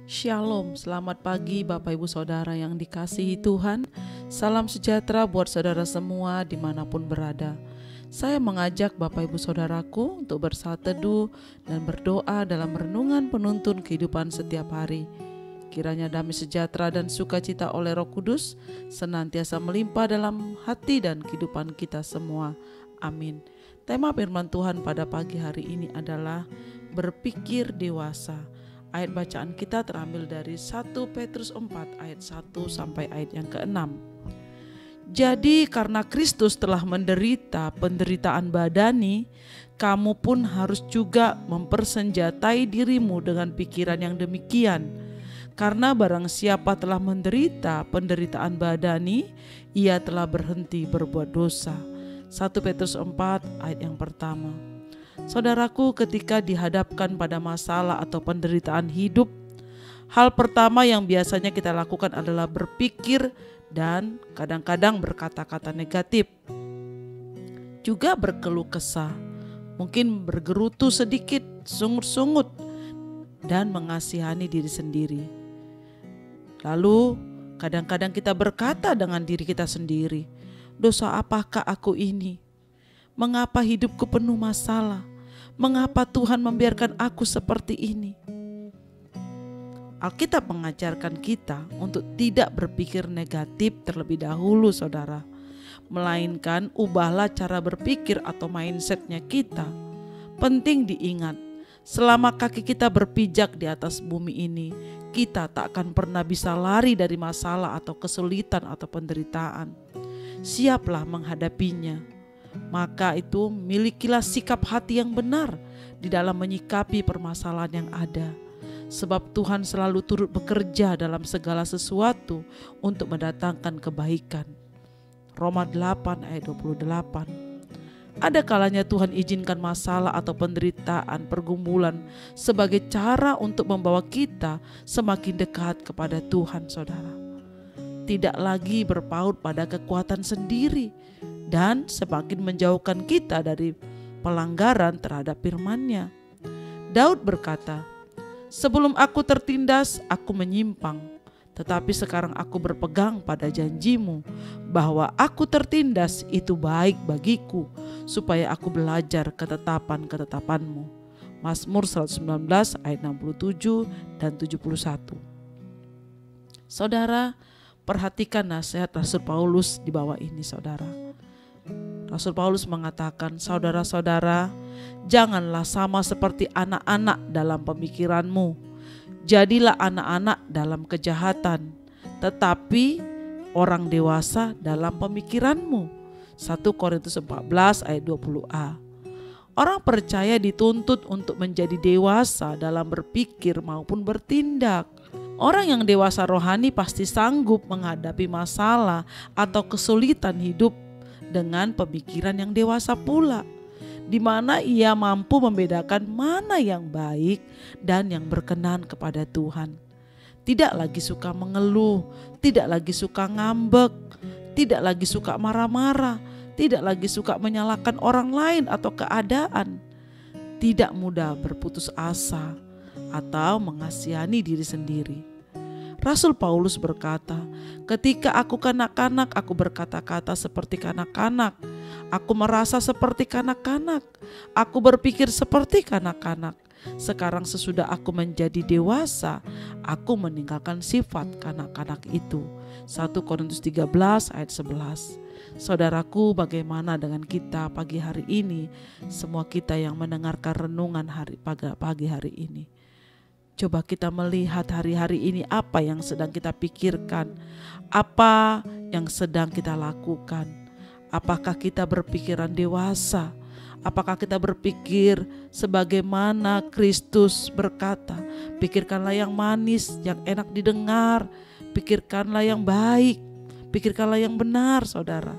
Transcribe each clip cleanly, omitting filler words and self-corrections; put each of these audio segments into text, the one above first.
Shalom, selamat pagi Bapak Ibu Saudara yang dikasihi Tuhan. Salam sejahtera buat saudara semua dimanapun berada. Saya mengajak Bapak Ibu Saudaraku untuk bersaat teduh dan berdoa dalam renungan penuntun kehidupan setiap hari. Kiranya damai sejahtera dan sukacita oleh Roh Kudus senantiasa melimpah dalam hati dan kehidupan kita semua. Amin. Tema firman Tuhan pada pagi hari ini adalah berpikir dewasa. Ayat bacaan kita terambil dari 1 Petrus 4 ayat 1 sampai ayat yang ke-6. Jadi karena Kristus telah menderita penderitaan badani, kamu pun harus juga mempersenjatai dirimu dengan pikiran yang demikian. Karena barang siapa telah menderita penderitaan badani, ia telah berhenti berbuat dosa. 1 Petrus 4 ayat yang pertama. Saudaraku, ketika dihadapkan pada masalah atau penderitaan hidup, hal pertama yang biasanya kita lakukan adalah berpikir dan kadang-kadang berkata-kata negatif. Juga berkeluh kesah, mungkin bergerutu sedikit, sungut-sungut, dan mengasihani diri sendiri. Lalu kadang-kadang kita berkata dengan diri kita sendiri, dosa apakah aku ini? Mengapa hidupku penuh masalah? Mengapa Tuhan membiarkan aku seperti ini? Alkitab mengajarkan kita untuk tidak berpikir negatif terlebih dahulu, saudara. Melainkan ubahlah cara berpikir atau mindsetnya kita. Penting diingat, selama kaki kita berpijak di atas bumi ini, kita tak akan pernah bisa lari dari masalah atau kesulitan atau penderitaan. Siaplah menghadapinya. Maka itu milikilah sikap hati yang benar di dalam menyikapi permasalahan yang ada. Sebab Tuhan selalu turut bekerja dalam segala sesuatu untuk mendatangkan kebaikan. Roma 8 ayat 28. Ada kalanya Tuhan izinkan masalah atau penderitaan, pergumulan sebagai cara untuk membawa kita semakin dekat kepada Tuhan, saudara. Tidak lagi berpaut pada kekuatan sendiri dan semakin menjauhkan kita dari pelanggaran terhadap firman-Nya. Daud berkata, sebelum aku tertindas, aku menyimpang, tetapi sekarang aku berpegang pada janji-Mu bahwa aku tertindas itu baik bagiku, supaya aku belajar ketetapan-ketetapan-Mu. Mazmur 119 ayat 67 dan 71. Saudara, perhatikan nasihat Rasul Paulus di bawah ini, saudara. Rasul Paulus mengatakan, saudara-saudara, janganlah sama seperti anak-anak dalam pemikiranmu. Jadilah anak-anak dalam kejahatan, tetapi orang dewasa dalam pemikiranmu. 1 Korintus 14 ayat 20a. Orang percaya dituntut untuk menjadi dewasa dalam berpikir maupun bertindak. Orang yang dewasa rohani pasti sanggup menghadapi masalah atau kesulitan hidup dengan pemikiran yang dewasa pula, di mana ia mampu membedakan mana yang baik dan yang berkenan kepada Tuhan. Tidak lagi suka mengeluh, tidak lagi suka ngambek, tidak lagi suka marah-marah, tidak lagi suka menyalahkan orang lain atau keadaan, tidak mudah berputus asa atau mengasihani diri sendiri. Rasul Paulus berkata, ketika aku kanak-kanak, aku berkata-kata seperti kanak-kanak. Aku merasa seperti kanak-kanak. Aku berpikir seperti kanak-kanak. Sekarang sesudah aku menjadi dewasa, aku meninggalkan sifat kanak-kanak itu. 1 Korintus 13 ayat 11. Saudaraku, bagaimana dengan kita pagi hari ini? Semua kita yang mendengarkan renungan pagi hari ini. Coba kita melihat hari-hari ini apa yang sedang kita pikirkan, apa yang sedang kita lakukan. Apakah kita berpikiran dewasa? Apakah kita berpikir sebagaimana Kristus berkata, pikirkanlah yang manis, yang enak didengar, pikirkanlah yang baik, pikirkanlah yang benar, saudara.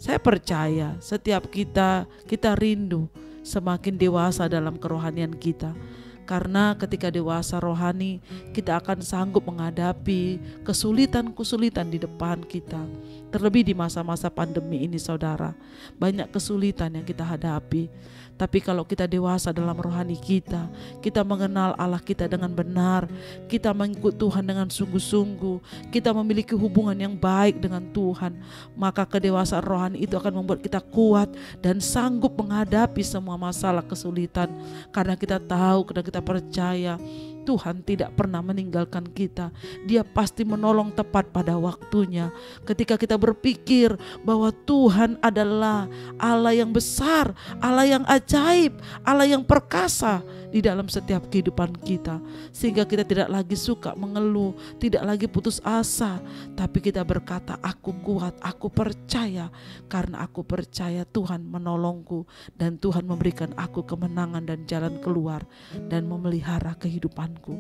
Saya percaya setiap kita rindu semakin dewasa dalam kerohanian kita. Karena ketika dewasa rohani, kita akan sanggup menghadapi kesulitan-kesulitan di depan kita. Terlebih di masa-masa pandemi ini saudara, banyak kesulitan yang kita hadapi. Tapi kalau kita dewasa dalam rohani kita, kita mengenal Allah kita dengan benar, kita mengikut Tuhan dengan sungguh-sungguh, kita memiliki hubungan yang baik dengan Tuhan, maka kedewasaan rohani itu akan membuat kita kuat dan sanggup menghadapi semua masalah kesulitan. Karena kita tahu, karena kita percaya Tuhan tidak pernah meninggalkan kita. Dia pasti menolong tepat pada waktunya. Ketika kita berpikir bahwa Tuhan adalah Allah yang besar, Allah yang ajaib, Allah yang perkasa di dalam setiap kehidupan kita, sehingga kita tidak lagi suka mengeluh, tidak lagi putus asa, tapi kita berkata, aku kuat, aku percaya, karena aku percaya Tuhan menolongku dan Tuhan memberikan aku kemenangan dan jalan keluar dan memelihara kehidupanku,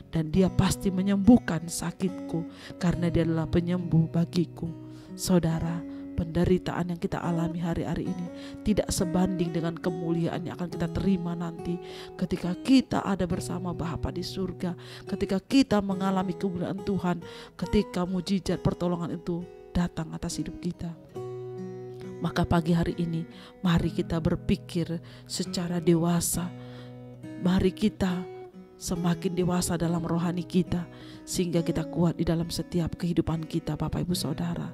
dan Dia pasti menyembuhkan sakitku karena Dia adalah penyembuh bagiku. Saudara, penderitaan yang kita alami hari-hari ini tidak sebanding dengan kemuliaan yang akan kita terima nanti ketika kita ada bersama Bapa di surga, ketika kita mengalami kemuliaan Tuhan, ketika mujizat pertolongan itu datang atas hidup kita. Maka pagi hari ini mari kita berpikir secara dewasa, mari kita semakin dewasa dalam rohani kita sehingga kita kuat di dalam setiap kehidupan kita. Bapak Ibu Saudara,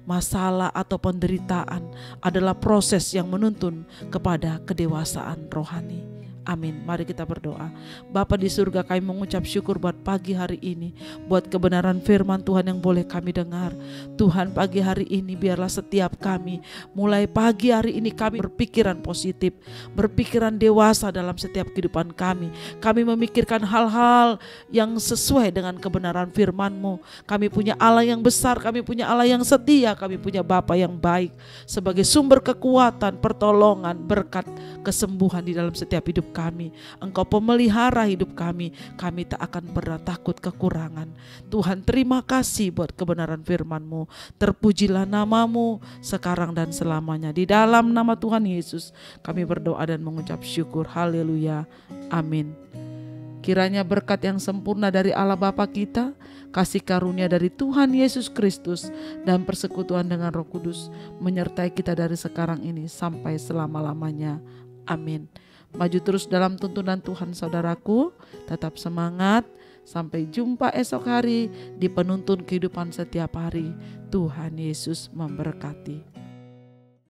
masalah atau penderitaan adalah proses yang menuntun kepada kedewasaan rohani. Amin. Mari kita berdoa. Bapa di surga, kami mengucap syukur buat pagi hari ini, buat kebenaran firman Tuhan yang boleh kami dengar. Tuhan, pagi hari ini biarlah setiap kami, mulai pagi hari ini kami berpikiran positif, berpikiran dewasa dalam setiap kehidupan kami. Kami memikirkan hal-hal yang sesuai dengan kebenaran firman-Mu. Kami punya Allah yang besar, kami punya Allah yang setia, kami punya Bapa yang baik sebagai sumber kekuatan, pertolongan, berkat, kesembuhan di dalam setiap hidup kami. Engkau pemelihara hidup kami tak akan pernah takut kekurangan. Tuhan, terima kasih buat kebenaran firman-Mu. Terpujilah nama-Mu sekarang dan selamanya. Di dalam nama Tuhan Yesus kami berdoa dan mengucap syukur. Haleluya. Amin. Kiranya berkat yang sempurna dari Allah Bapa kita, kasih karunia dari Tuhan Yesus Kristus, dan persekutuan dengan Roh Kudus menyertai kita dari sekarang ini sampai selama-lamanya. Amin. Maju terus dalam tuntunan Tuhan saudaraku, tetap semangat. Sampai jumpa esok hari di penuntun kehidupan setiap hari. Tuhan Yesus memberkati.